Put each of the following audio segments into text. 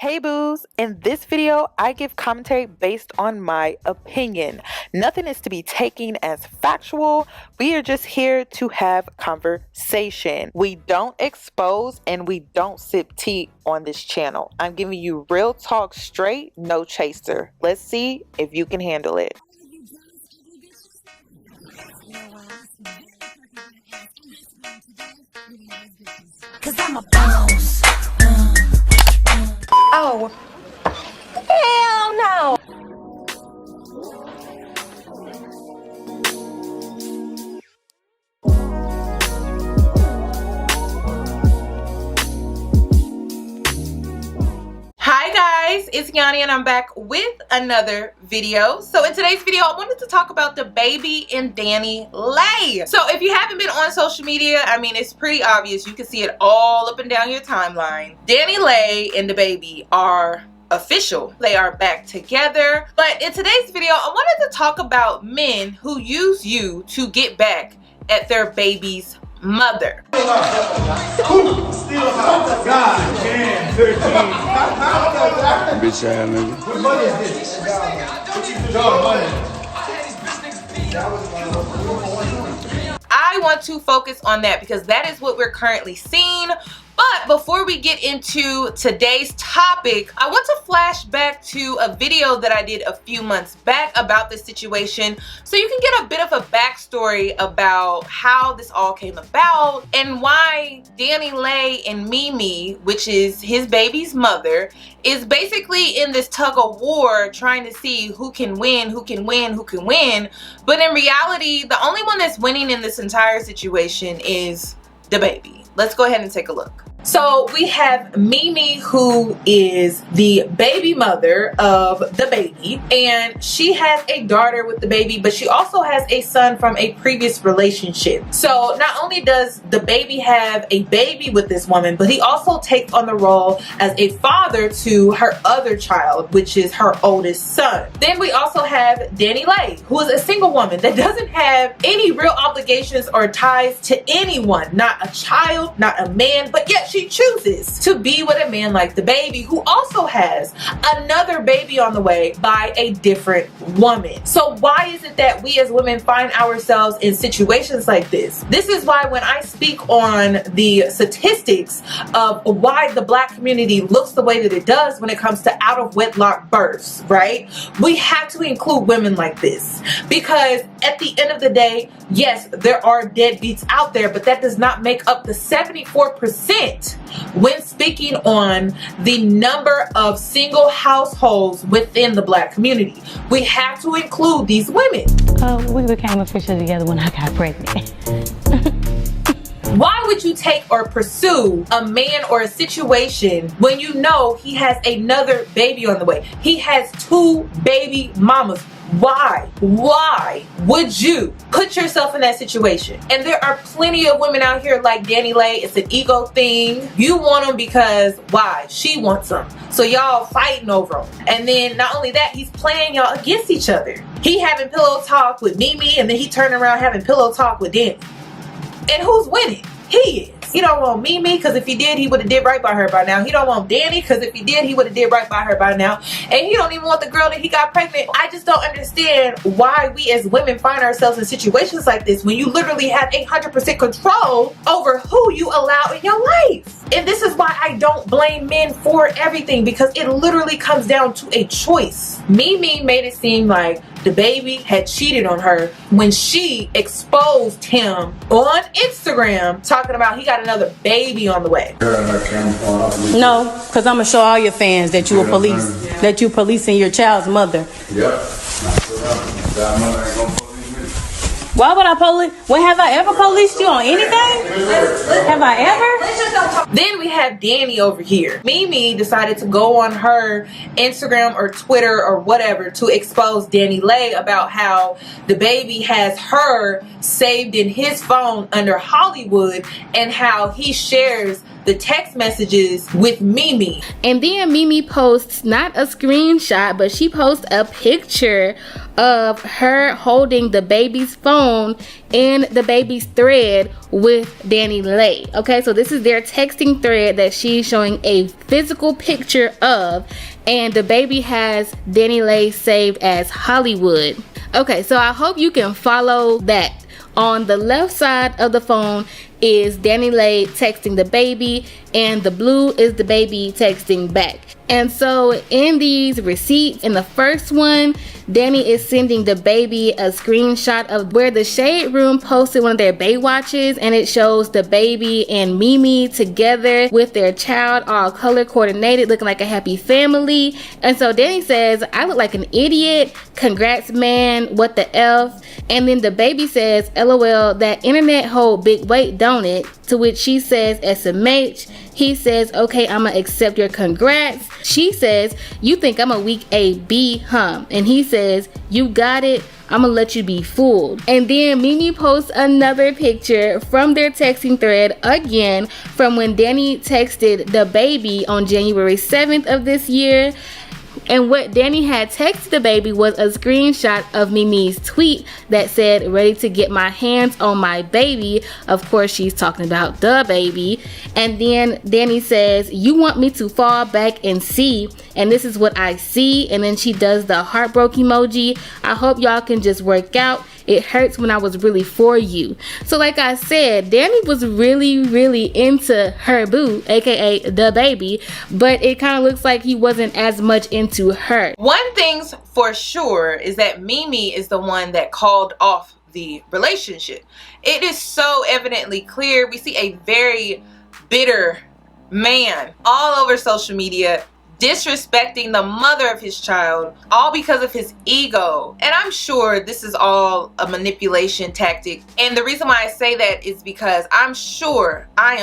Hey boos, in this video I give commentary based on my opinion. Nothing is to be taken as factual. We are just here to have conversation. We don't expose and we don't sip tea on this channel. I'm giving you real talk straight, no chaser. Let's see if you can handle it. Cause I'm a boss. Oh, hell no. Hi guys, it's Yoni and I'm back with another video. So in today's video, I wanted to talk about Dababy and Danileigh. So if you haven't been on social media, I mean, it's pretty obvious. You can see it all up and down your timeline. Danileigh and Dababy are official. They are back together. But in today's video, I wanted to talk about men who use you to get back at their baby's mother. Bitch ass nigga. What money is this? Dog money. I want to focus on that because that is what we're currently seeing. But before we get into today's topic, I want to flash back to a video that I did a few months back about this situation so you can get a bit of a backstory about how this all came about and why Danileigh and Mimi, which is his baby's mother, is basically in this tug of war trying to see who can win, who can win, who can win. But in reality, the only one that's winning in this entire situation is Dababy. Let's go ahead and take a look. So we have Mimi, who is the baby mother of Dababy, and she has a daughter with the baby, but she also has a son from a previous relationship. So not only does Dababy have a baby with this woman, but he also takes on the role as a father to her other child, which is her oldest son. Then we also have Danileigh, who is a single woman that doesn't have any real obligations or ties to anyone, not a child, not a man, but yet she chooses to be with a man like Dababy, who also has another baby on the way by a different woman. So why is it that we as women find ourselves in situations like this? This is why when I speak on the statistics of why the Black community looks the way that it does when it comes to out of wedlock births, right? We have to include women like this because at the end of the day, yes, there are deadbeats out there, but that does not make up the 74% when speaking on the number of single households within the Black community. We have to include these women. We became official together when I got pregnant. Why would you take or pursue a man or a situation when you know he has another baby on the way? He has two baby mamas. Why would you put yourself in that situation? And there are plenty of women out here like Danileigh. It's an ego thing. You want them because why? She wants them. So y'all fighting over them. And then not only that, he's playing y'all against each other. He having pillow talk with Mimi and then he turning around having pillow talk with Danny. And who's winning? He is. He don't want Mimi because if he did, he would have did right by her by now. He don't want Danny because if he did, he would have did right by her by now. And he don't even want the girl that he got pregnant. I just don't understand why we as women find ourselves in situations like this when you literally have 100% control over who you allow in your life. And this is why I don't blame men for everything because it literally comes down to a choice. Mimi made it seem like Dababy had cheated on her when she exposed him on Instagram talking about he got another baby on the way. No, because I'm going to show all your fans that you were police, that you policing your child's mother. Yep. Why would I police? When have I ever policed you on anything? Have I ever? Then we have Danny over here. Mimi decided to go on her Instagram or Twitter or whatever to expose Danileigh about how Dababy has her saved in his phone under Hollywood and how he shares the text messages with Mimi. And then Mimi posts not a screenshot, but she posts a picture of her holding the baby's phone in the baby's thread with Danileigh. Okay, so this is their texting thread that she's showing a physical picture of, and the baby has Danileigh saved as Hollywood. Okay, so I hope you can follow that. On the left side of the phone is Danileigh texting the baby, and the blue is the baby texting back. And so in these receipts, in the first one, Danny is sending the baby a screenshot of where the Shade Room posted one of their Baywatches, and it shows the baby and Mimi together with their child, all color coordinated, looking like a happy family. And so Danny says, "I look like an idiot. Congrats, man. What the F?" And then the baby says, "LOL, that internet hold big weight, don't it?" To which she says, "SMH." He says, "Okay, I'ma accept your congrats." She says, "You think I'm a weak AB, huh?" And he says, "You got it. I'ma let you be fooled." And then Mimi posts another picture from their texting thread again from when Danny texted the baby on January 7th of this year. And what Danny had texted the baby was a screenshot of Mimi's tweet that said, "Ready to get my hands on my baby." Of course, she's talking about Dababy. And then Danny says, "You want me to fall back and see, and this is what I see." And then she does the heartbroken emoji. "I hope y'all can just work out. It hurts when I was really for you." So like I said, Danny was really into her boo, aka Dababy, but it kind of looks like he wasn't as much into her. One thing's for sure is that Mimi is the one that called off the relationship. It is so evidently clear. We see a very bitter man all over social media disrespecting the mother of his child, all because of his ego. And I'm sure this is all a manipulation tactic. And the reason why I say that is because I am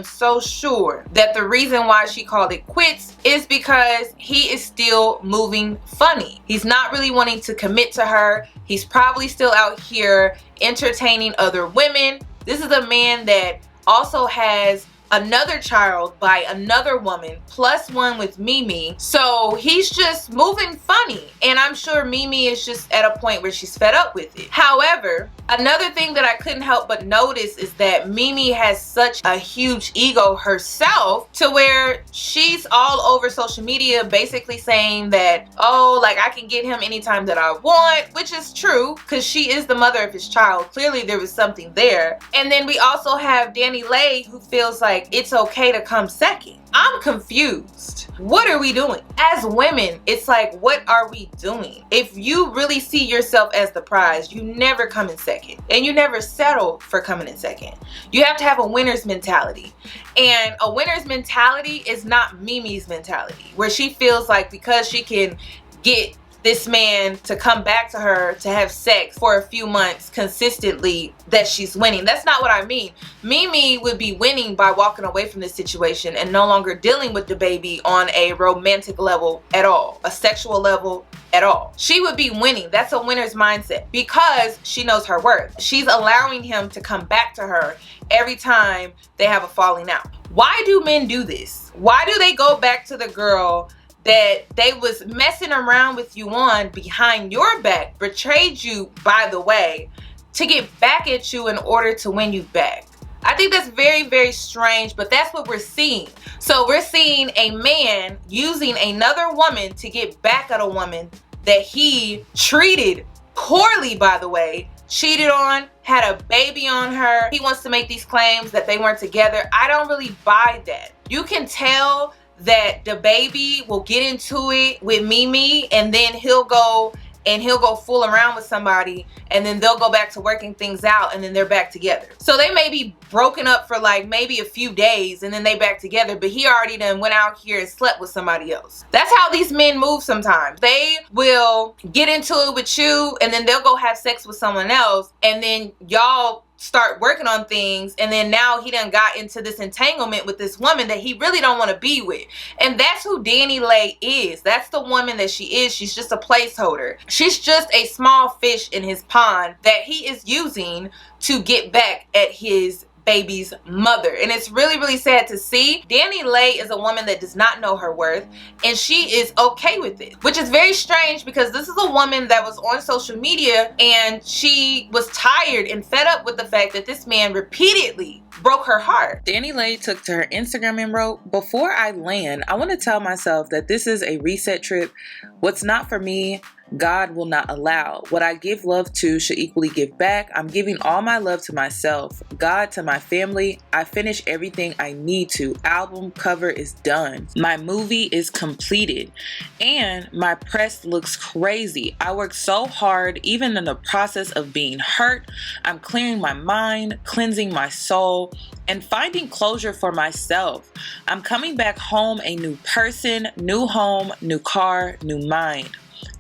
so sure that the reason why she called it quits is because he is still moving funny. He's not really wanting to commit to her. He's probably still out here entertaining other women. This is a man that also has another child by another woman, plus one with Mimi. So he's just moving funny. And I'm sure Mimi is just at a point where she's fed up with it. However, another thing that I couldn't help but notice is that Mimi has such a huge ego herself to where she's all over social media basically saying that, oh, like I can get him anytime that I want, which is true because she is the mother of his child. Clearly there was something there. And then we also have Danileigh, who feels like it's okay to come second. I'm confused. What are we doing? As women, it's like, what are we doing? If you really see yourself as the prize, you never come in second. And you never settle for coming in second. You have to have a winner's mentality. And a winner's mentality is not Mimi's mentality, where she feels like because she can get this man to come back to her to have sex for a few months consistently, that she's winning. That's not what I mean. Mimi would be winning by walking away from this situation and no longer dealing with Dababy on a romantic level at all, a sexual level at all. She would be winning. That's a winner's mindset because she knows her worth. She's allowing him to come back to her every time they have a falling out. Why do men do this? Why do they go back to the girl that they was messing around with you on behind your back, betrayed you by the way, to get back at you in order to win you back? I think that's very strange, but that's what we're seeing. So we're seeing a man using another woman to get back at a woman that he treated poorly, by the way, cheated on, had a baby on her. He wants to make these claims that they weren't together. I don't really buy that. You can tell that Dababy will get into it with Mimi, and then he'll go fool around with somebody, and then they'll go back to working things out, and then they're back together. So they may be broken up for like maybe a few days, and then they back together, but he already done went out here and slept with somebody else. That's how these men move sometimes. They will get into it with you, and then they'll go have sex with someone else, and then y'all start working on things, and then now he done got into this entanglement with this woman that he really don't want to be with. And that's who Danileigh is. That's the woman that she is. She's just a placeholder. She's just a small fish in his pond that he is using to get back at his baby's mother. And it's really, really sad to see. Danileigh is a woman that does not know her worth, and she is okay with it, which is very strange because this is a woman that was on social media and she was tired and fed up with the fact that this man repeatedly broke her heart. Danileigh took to her Instagram and wrote, "Before I land, I want to tell myself that this is a reset trip. What's not for me, God will not allow. What I give love to should equally give back. I'm giving all my love to myself, God to my family. I finished everything I need to. Album cover is done. My movie is completed. And my press looks crazy. I worked so hard, even in the process of being hurt. I'm clearing my mind, cleansing my soul, and finding closure for myself. I'm coming back home a new person, new home, new car, new mind.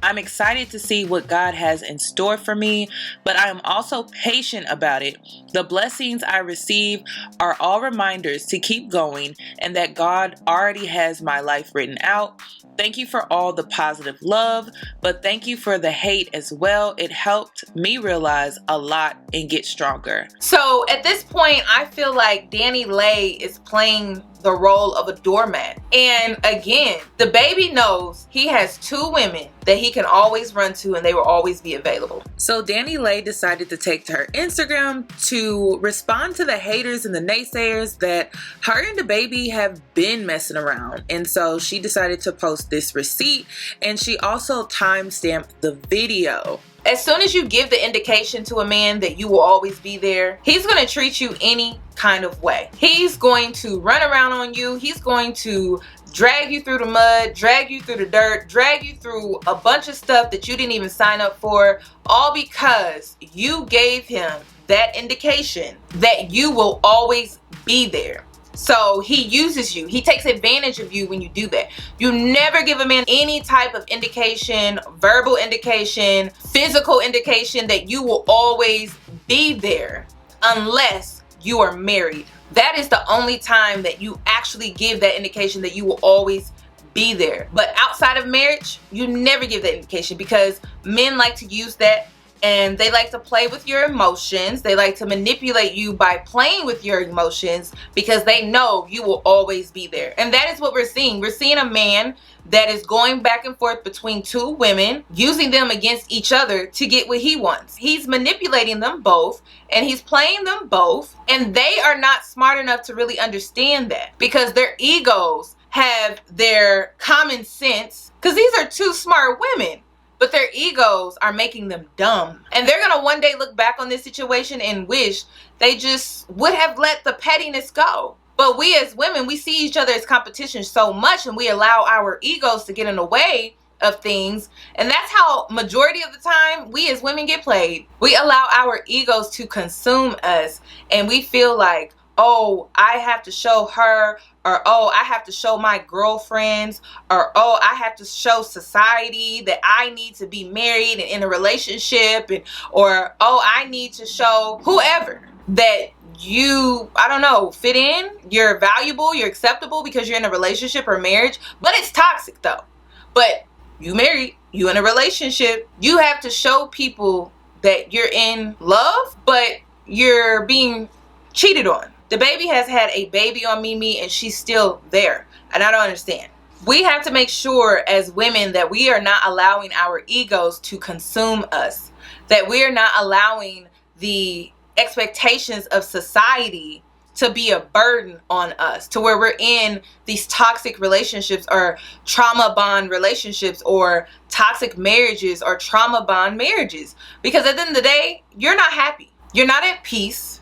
I'm excited to see what God has in store for me, but I am also patient about it. The blessings I receive are all reminders to keep going and that God already has my life written out. Thank you for all the positive love, but thank you for the hate as well. It helped me realize a lot and get stronger." So at this point, I feel like Danileigh is playing the role of a doormat. And again, the baby knows he has two women that he can always run to and they will always be available. So Danileigh decided to take to her Instagram to respond to the haters and the naysayers that her and the baby have been messing around. And so she decided to post this receipt, and she also time-stamped the video. As soon as you give the indication to a man that you will always be there, he's going to treat you any kind of way. He's going to run around on you. He's going to drag you through the mud, drag you through the dirt, drag you through a bunch of stuff that you didn't even sign up for, all because you gave him that indication that you will always be there. So he uses you. He takes advantage of you when you do that. You never give a man any type of indication, verbal indication, physical indication that you will always be there unless you are married. That is the only time that you actually give that indication that you will always be there. But outside of marriage, you never give that indication because men like to use that. And they like to play with your emotions. They like to manipulate you by playing with your emotions because they know you will always be there. And that is what we're seeing. We're seeing a man that is going back and forth between two women, using them against each other to get what he wants. He's manipulating them both and he's playing them both. And they are not smart enough to really understand that because their egos have their common sense, because these are two smart women. But their egos are making them dumb. And they're gonna one day look back on this situation and wish they just would have let the pettiness go. But we as women, we see each other as competition so much and we allow our egos to get in the way of things. And that's how majority of the time we as women get played. We allow our egos to consume us and we feel like, oh, I have to show her, or oh, I have to show my girlfriends, or oh, I have to show society that I need to be married and in a relationship, and or oh, I need to show whoever that you, I don't know, fit in, you're valuable, you're acceptable because you're in a relationship or marriage. But it's toxic though. But you married, you in a relationship, you have to show people that you're in love, but you're being cheated on. The baby has had a baby on Mimi and she's still there. And I don't understand. We have to make sure as women that we are not allowing our egos to consume us. That we are not allowing the expectations of society to be a burden on us. To where we're in these toxic relationships or trauma bond relationships or toxic marriages or trauma bond marriages. Because at the end of the day, you're not happy. You're not at peace.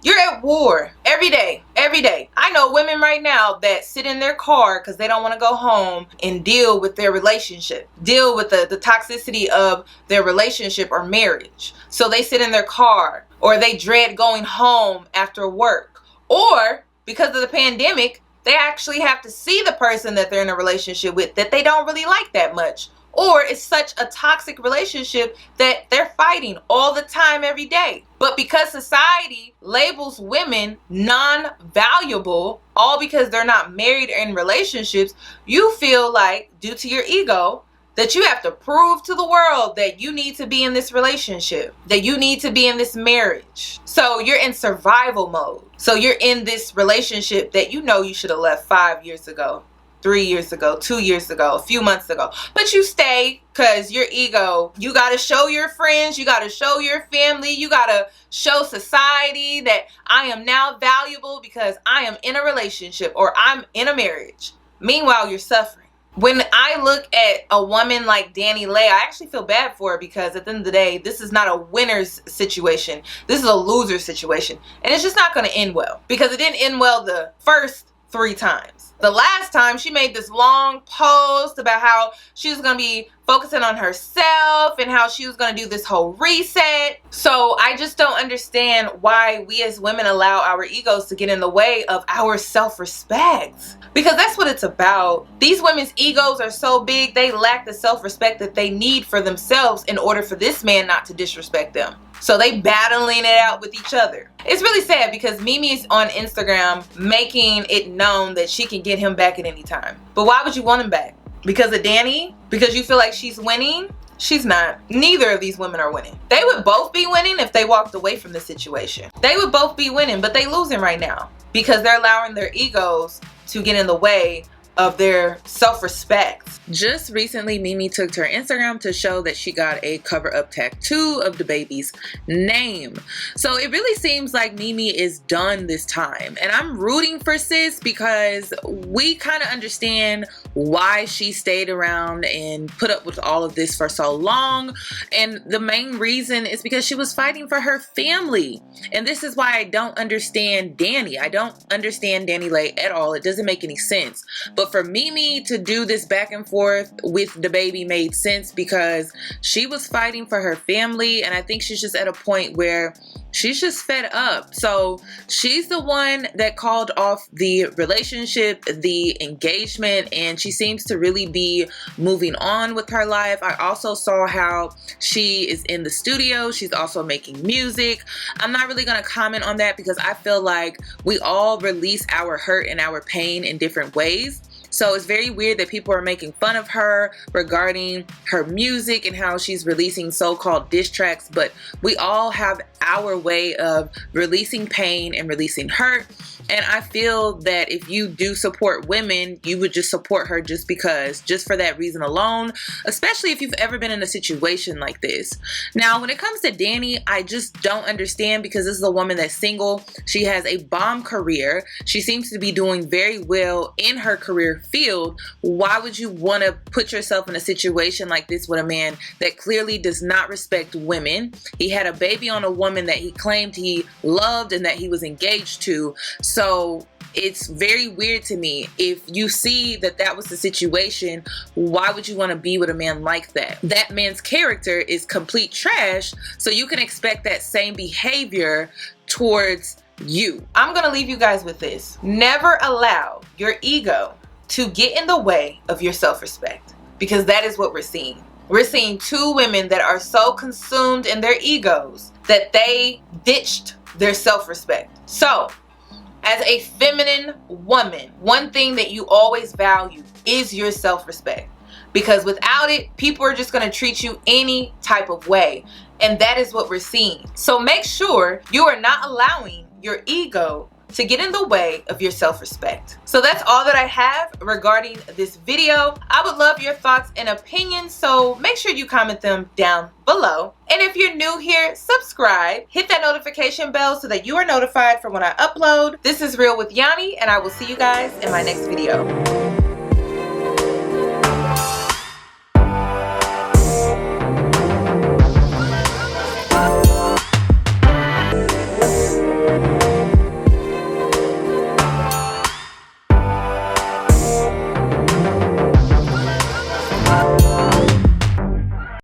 You're at war every day, every day. I know women right now that sit in their car because they don't want to go home and deal with their relationship, deal with the toxicity of their relationship or marriage. So they sit in their car or they dread going home after work. Or because of the pandemic, they actually have to see the person that they're in a relationship with that they don't really like that much. Or it's such a toxic relationship that they're fighting all the time, every day. But because society labels women non-valuable, all because they're not married or in relationships, you feel like, due to your ego, that you have to prove to the world that you need to be in this relationship, that you need to be in this marriage. So you're in survival mode. So you're in this relationship that you know you should have left 5 years ago, 3 years ago, 2 years ago, a few months ago. But you stay because your ego, you got to show your friends, you got to show your family, you got to show society that I am now valuable because I am in a relationship or I'm in a marriage. Meanwhile, you're suffering. When I look at a woman like Danileigh, I actually feel bad for her because at the end of the day, this is not a winner's situation. This is a loser situation. And it's just not going to end well because it didn't end well the first 3 times. The last time she made this long post about how she was going to be focusing on herself and how she was going to do this whole reset. So I just don't understand why we as women allow our egos to get in the way of our self-respect. Because that's what it's about. These women's egos are so big, they lack the self-respect that they need for themselves in order for this man not to disrespect them. So they battling it out with each other. It's really sad because Mimi's on Instagram making it known that she can get him back at any time. But why would you want him back? Because of Danny? Because you feel like she's winning? She's not. Neither of these women are winning. They would both be winning if they walked away from the situation. They would both be winning, but they losing right now because they're allowing their egos to get in the way of their self-respect. Just recently, Mimi took to her Instagram to show that she got a cover-up tattoo of Dababy's name. So it really seems like Mimi is done this time. And I'm rooting for sis because we kind of understand why she stayed around and put up with all of this for so long. And the main reason is because she was fighting for her family. And this is why I don't understand Danny. I don't understand Danileigh at all. It doesn't make any sense. But for Mimi to do this back and forth with Dababy made sense because she was fighting for her family, and I think she's just at a point where she's just fed up. So she's the one that called off the relationship, the engagement, and she seems to really be moving on with her life. I also saw how she is in the studio. She's also making music. I'm not really going to comment on that because I feel like we all release our hurt and our pain in different ways. So it's very weird that people are making fun of her regarding her music and how she's releasing so-called diss tracks, but we all have our way of releasing pain and releasing hurt. And I feel that if you do support women, you would just support her just because, just for that reason alone, especially if you've ever been in a situation like this. Now, when it comes to Danny, I just don't understand because this is a woman that's single. She has a bomb career. She seems to be doing very well in her career field. Why would you want to put yourself in a situation like this with a man that clearly does not respect women? He had a baby on a woman that he claimed he loved and that he was engaged to. So it's very weird to me. If you see that that was the situation, why would you want to be with a man like that? That man's character is complete trash, so you can expect that same behavior towards you. I'm gonna leave you guys with this. Never allow your ego to get in the way of your self-respect, because that is what we're seeing. We're seeing 2 women that are so consumed in their egos that they ditched their self-respect. So as a feminine woman, one thing that you always value is your self-respect, because without it, people are just going to treat you any type of way, and that is what we're seeing. So make sure you are not allowing your ego to get in the way of your self-respect. So that's all that I have regarding this video. I would love your thoughts and opinions, so make sure you comment them down below. And if you're new here, subscribe, hit that notification bell so that you are notified for when I upload. This is Real with Yoni, and I will see you guys in my next video.